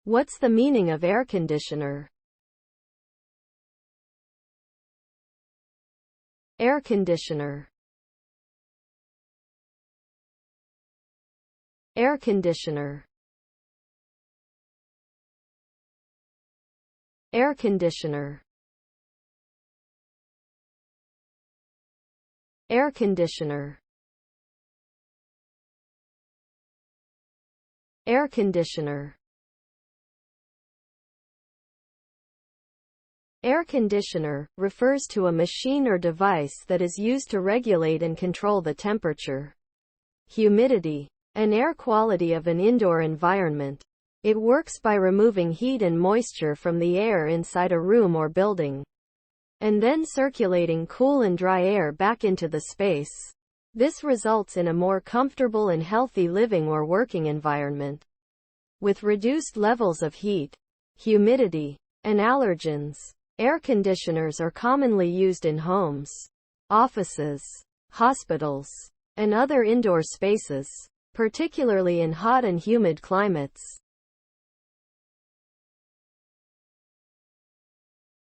What's the meaning of air conditioner? Air conditioner. Air conditioner. Air conditioner. Air conditioner. Air conditioner. Air conditioner refers to a machine or device that is used to regulate and control the temperature, humidity, and air quality of an indoor environment. It works by removing heat and moisture from the air inside a room or building, and then circulating cool and dry air back into the space. This results in a more comfortable and healthy living or working environment, with reduced levels of heat, humidity, and allergens. Air conditioners are commonly used in homes, offices, hospitals, and other indoor spaces, particularly in hot and humid climates.